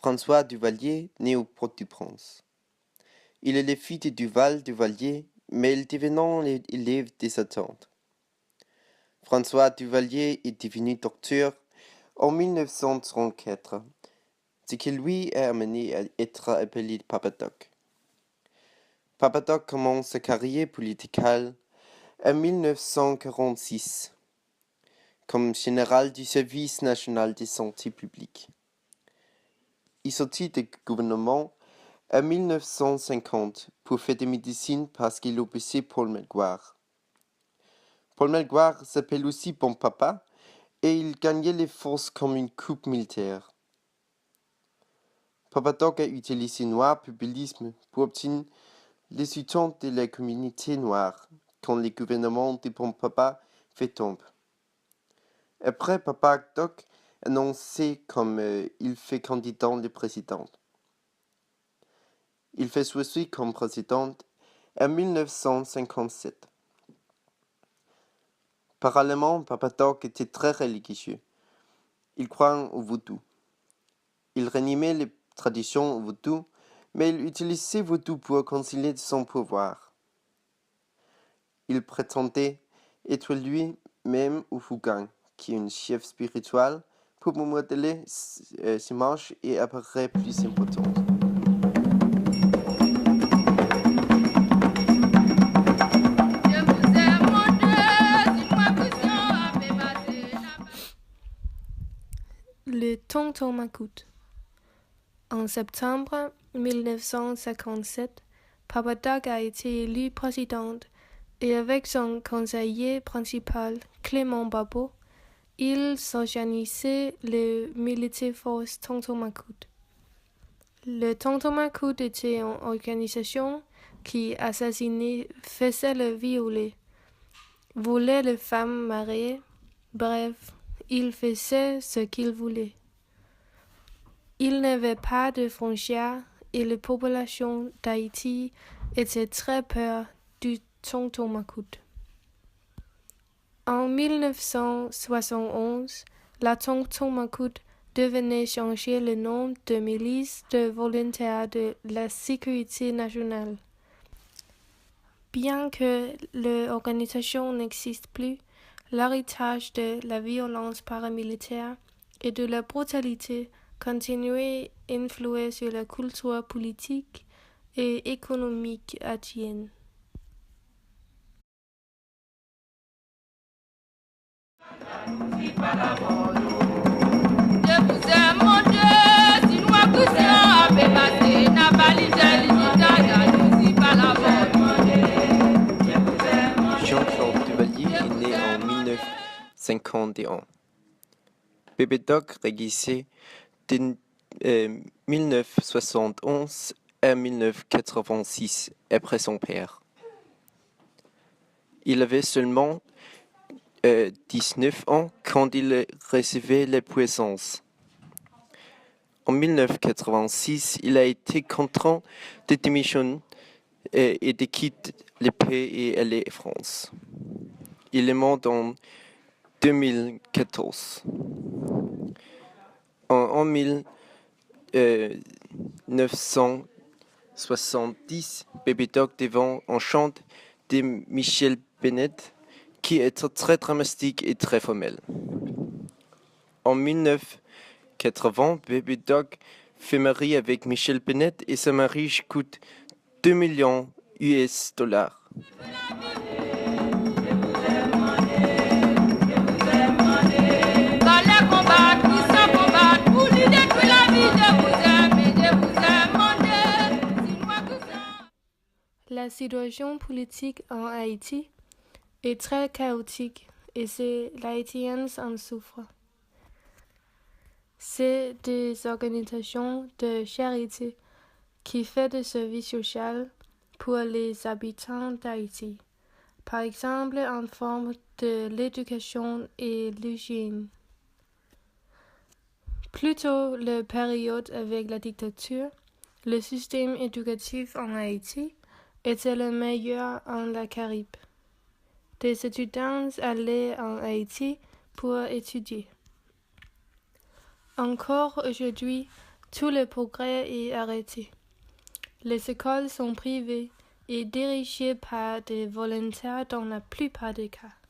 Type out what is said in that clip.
François Duvalier né au Port-au-Prince. Il est le fils de Duval Duvalier, mais il devenant l'élève de sa tante. François Duvalier est devenu docteur en 1934, ce qui lui a amené à être appelé Papa Doc. Papa Doc commence sa carrière politique en 1946 comme général du service national de santé publique. Il sortit du gouvernement en 1950 pour faire de médecine parce qu'il obéissait Paul Melgoire. Paul Melgoire s'appelle aussi Bon Papa et il gagnait les forces comme une coupe militaire. Papa Doc a utilisé noir populisme pour obtenir les soutiens de la communauté noire quand le gouvernement de Bon Papa fait tombe. Après, Papa Doc annoncé comme il fait candidat le président. Il fait choisir comme président en 1957. Parallèlement, Papa Doc était très religieux. Il croit au vaudou. Il réanimait les traditions vaudou, mais il utilisait vaudou pour concilier son pouvoir. Il prétendait être lui-même Ufougang, qui est un chef spirituel, pour modeler ses marches et apparaît plus important. Le tonton Macoute. En septembre 1957, Papa Doc a été élu président et avec son conseiller principal, Clément Babot, il s'organisait le Militaire Force Tonton Macoute. Le Tonton Macoute était une organisation qui assassinait, faisait le violer, volait les femmes mariées, bref, il faisait ce qu'il voulait. Il n'avait pas de frontières et la population d'Haïti était très peur du tonton Macoute. En 1971, la tonton Macoute devenait changer le nom de milice de volontaires de la sécurité nationale. Bien que l'organisation n'existe plus, l'héritage de la violence paramilitaire et de la brutalité continuait à influer sur la culture politique et économique haïtienne. Jean-Claude Duvalier est né en 1951. Bébé Doc régissait de 1971 à 1986 après son père. Il avait seulement 19 ans quand il recevait la puissance. En 1986, il a été contraint de démissionner et de quitter le pays et aller en France. Il est mort en 2014. En 1970, Baby Doc devint un chant de Michel Bennett qui est très dramatique et très formel. En 1980, Baby Doc fait marier avec Michel Bennett et ce mariage coûte 2 millions US dollars. La situation politique en Haïti est très chaotique et les Haïtiens en souffrent. C'est des organisations de charité qui font des services sociaux pour les habitants d'Haïti, par exemple en forme de l'éducation et l'hygiène. Plutôt la période avec la dictature, le système éducatif en Haïti était le meilleur en la Caraïbe. Des étudiants allaient en Haïti pour étudier. Encore aujourd'hui, Tout le progrès est arrêté. Les écoles sont privées et dirigées par des volontaires dans la plupart des cas.